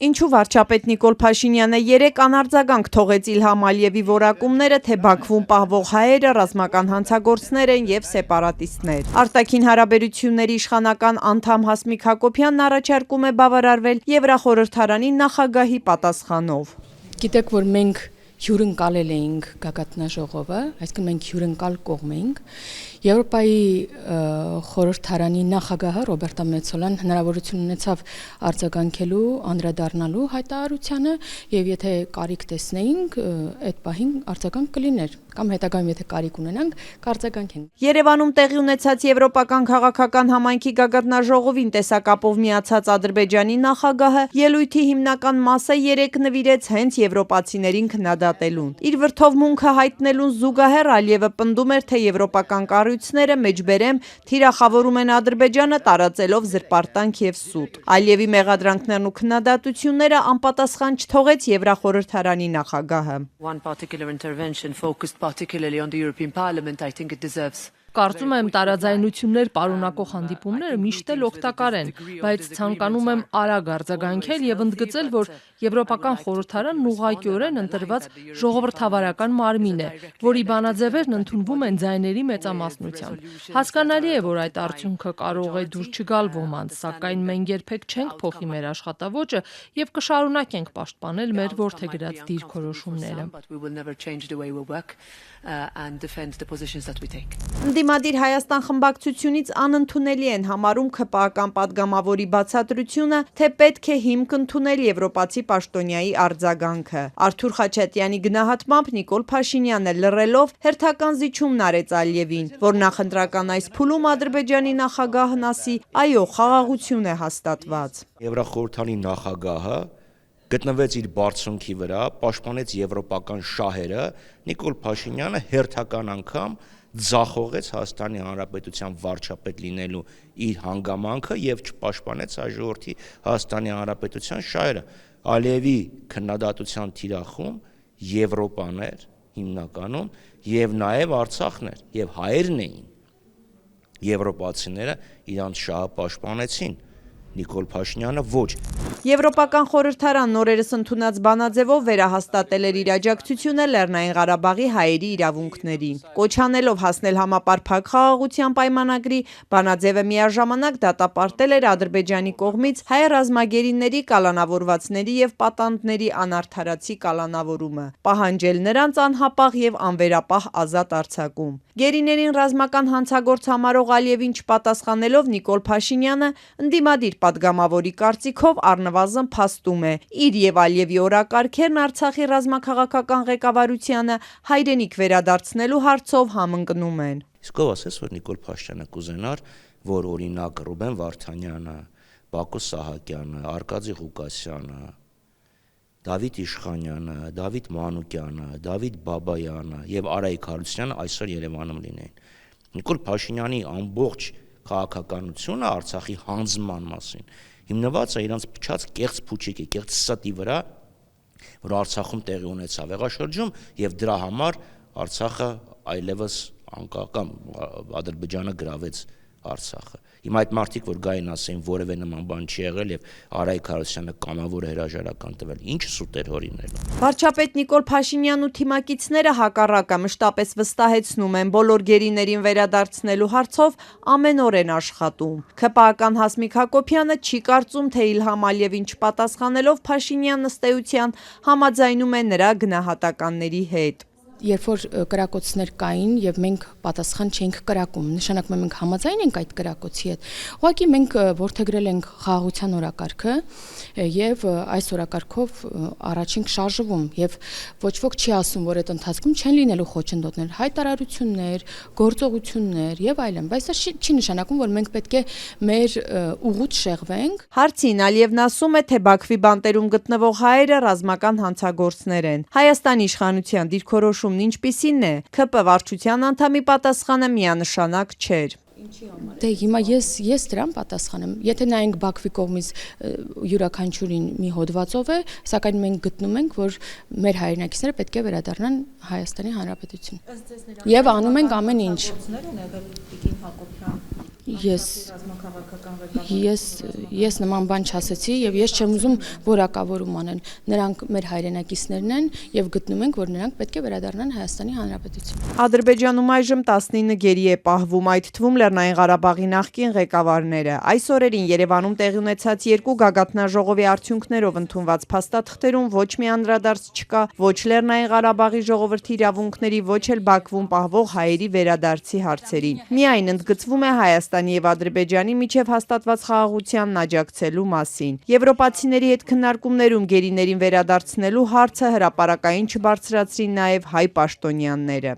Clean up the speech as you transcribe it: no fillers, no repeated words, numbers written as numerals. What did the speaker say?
Ինչու վարչապետ Նիկոլ Փաշինյանը երեկ անարձագանք թողեց Իլհամ Ալիևի որակումները, թե Բաքվում պահվող հայերը ռազմական հանցագործներ են եւ սեպարատիստներ։ Արտաքին հարաբերությունների իշխանական անդամ Հասմիկ Հակոբյանն առաջարկում է բավարարվել Եվրախորհրդարանի նախագահի պատասխանով։ Գիտեք, որ մենք հյուրընկալել էինք գագաթնաժողովը, այսինքն մենք հյուրընկալ կողմ էինք։ Եվրոպայի խորհրդարանի նախագահը Ռոբերտա Մեցոլան հնարավորություն ունեցավ արձագանքելու, անդրադառնալու հայտարարությանը, եւ եթե կարիք տեսնեինք, այդ պահին արձագանք կլիներ, կամ հետագայում եթե կարիք ունենանք, կարձագանքենք։ Երևանում տեղի ունեցած Եվրոպական քաղաքական համայնքի գագաթնաժողովին տեսակապով միացած Ադրբեջանի նախագահը ելույթի հիմնական մասը երեկ նվիրեց հենց եվրոպացիներին քննադատելուն։ Իր վրդովմունքը հայտնելուն զուգահեռ Ալիևը պնդում էր, թե եվրոպական կառույցները մեջբերեմ թիրախավորում են Ադրբեջանը, տարածելով զրպարտանք եւ սուտ։ Ալիևի մեղադրանքներն ու քննադատությունները անպատասխան չթողեց Եվրախորհրդարանի նախագահը։ Particularly on the European Parliament, I think it deserves. Կարծում եմ տարաձայնություններ պարունակող հանդիպումները միշտ էլ օգտակար են, բայց ցանկանում եմ արագ արձագանքել եւ ընդգծել, որ Եվրոպական խորհրդարանն ուղղակիորեն ընտրված ժողովրդավարական մարմին է, որի բանաձևերն ընդունվում են ձայների մեծամասնությամբ։ Հասկանալի է, որ այդ արդյունքը կարող է դուր չգալ ոմանց, սակայն մենք երբեք չենք փոխի մեր աշխատավոճը եւ կշարունակենք պաշտպանել մեր որդեգրած դիրքորոշումները։ Ընդդիմադիր Հայաստան խմբակցությունից անընդունելի են համարում ՔՊԱ-ական պատգամավորի բացատրությունը, թե պետք է հիմք ընդունել եվրոպացի պաշտոնյայի արձագանքը։ Արթուր Խաչատյանի գնահատմամբ Նիկոլ Փաշինյանը լռելով հերթական զիջումն արեց Ալիևին, որ նախընտրական այս փուլում Ադրբեջանի նախագահն ասի, այո, խաղաղություն է հաստատված։ Եվրախորհրդանի նախագահը գտնվեց իր բարձունքի վրա, պաշտպանեց եվրոպական շահերը, Նիկոլ Փաշինյանը հերթական անգամ ձախողեց Հայաստանի Հանրապետության վարչապետ լինելու իր հանգամանքը եւ չպաշտպանեց այ ժողովրդի Հայաստանի Հանրապետության շահերը։ Ալիևի քննադատության թիրախում Եվրոպան էր հիմնականում եւ նաեւ Արցախն էր եւ հայերն էին։ Եվրոպացիները իրանց շահը պաշտպանեցին, Նիկոլ Փաշինյանը ոչ։ Եվրոպական խորհրդարան օրերս ընդունած բանաձևով վերահաստատել էր իր աջակցությունը Լեռնային Ղարաբաղի հայերի իրավունքներին։ Կոչ անելով հասնել համապարփակ խաղաղության պայմանագրի, բանաձևը միաժամանակ դատապարտել էր Ադրբեջանի կողմից հայ ռազմագերիների, կալանավորվածների եւ պատանդների անարդարացի կալանավորումը, պահանջել նրանց անհապաղ եւ անվերապահ ազատ արձակում։ Գերիներին ռազմական հանցագործ համարող Ալիևին չպատասխանելով Նիկոլ Փաշինյանը ընդդիմադիր պատգամավորի կարծիքով առնվազն փաստում է իր եւ Ալիևի օրակարգերն Արցախի ռազմաքաղաքական ղեկավարությանը հայրենիք վերադարձնելու հարցով համընկնում են։ Իսկ ով ասես, որ Նիկոլ Փաշինյանը կուզենար, որ օրինակ Ռուբեն Վարդանյանը, Բակո Սահակյանը, Արկադի Ղուկասյանը, Դավիթ Իշխանյանը, Դավիթ Մանուկյանը, Դավիթ Բաբայանը եւ Արայիկ Հարությունյանը այսօր Երևանում լինեին։ Նիկոլ Փաշինյանի ամբողջ քաղաքականությունը Արցախի հանձնման մասին հիմնված է իրանց փչած կեղծ փուչիկի, կեղծ ստի վրա, որ Արցախում տեղի ունեցավ եղաշրջում եւ դրա համար Արցախը այլևս անկախ Ադրբեջանը գրավեց Արցախը։ Հիմա այդ մարդիկ, որ գային ասեն, որևէ նման բան չի եղել եւ Արայիկ Հարությունյանը կամավոր հրաժարական տվել, ինչ սուտեր հորինել։ Վարչապետ Նիկոլ Փաշինյանն ու թիմակիցները հակառակը մշտապես վստահեցնում են, բոլոր գերիներին վերադարձնելու հարցով ամեն օր են աշխատում։ ՔՊԱ-ական Հասմիկ Հակոբյանը չի կարծում, թե Իլհամ Ալիևին չպատասխանելով Փաշինյանն ըստ էության համաձայնում է նրա գնահատականների հետ։ Երբ որ կրակոցներ կային եւ մենք պատասխան չէինք կրակում, նշանակում է մենք համաձայն ենք այդ կրակոցի հետ։ Ուղղակի մենք որդեգրել ենք խաղաղության օրակարգը եւ այս օրակարգով առաջ ենք շարժվում եւ ոչ ոք չի ասում, որ այդ ընթացքում չեն լինելու խոչընդոտներ, հայտարարություններ, գործողություններ եւ այլն, բայց դա չի նշանակում, որ մենք պետք է մեր ուղուց շեղվենք։ Հարցին Ալիևն ասում է, թե Բաքվի բանտերում գտնվող հայերը ռազմական հանցագործներ են։ Հայաստանի իշխանության դիրքորոշում ինչպիսին է, ՔՊ վարչության անդամի պատասխանը միանշանակ չէր։ Դե հիմա ես դրան պատասխանեմ։ Եթե նայենք Բաքվի կողմից յուրաքանչյուրին մի հոդվածով է, սակայն մենք գտնում ենք, որ մեր հայրենակիցները պետք է վերադառնան Հայաստանի Հանրապետություն։ Եվ անում ենք ամեն ինչ։ Ես նման բան չասեցի եւ ես չեմ ուզում որակավորում անեն։ Նրանք մեր հայրենակիցներն են եւ գտնում ենք, որ նրանք պետք է վերադառնան Հայաստանի Հանրապետություն։ Ադրբեջանում այժմ 19 գերի է պահվում, այդ թվում Լեռնային Ղարաբաղի նախկին ղեկավարները։ Այս օրերին Երևանում տեղի ունեցած երկու գագաթնաժողովի արդյունքներով ընդունված փաստաթղթերում ոչ մի անդրադարձ չկա ոչ Լեռնային Ղարաբաղի ժողովրդի իրավունքների, ոչ էլ Բաքվում պահվող հայերի վերադարձի հարցերին։ Միայն ընդգծվում է Հայաստանի եւ Ադրբեջանի միջև հաստատված խաղաղությանն աջակցելու մասին։ Եվրոպացիների հետ քննարկումներում գերիներին վերադարձնելու հարցը հրապարակային չբարձրացրին նաեւ հայ պաշտոնյաները։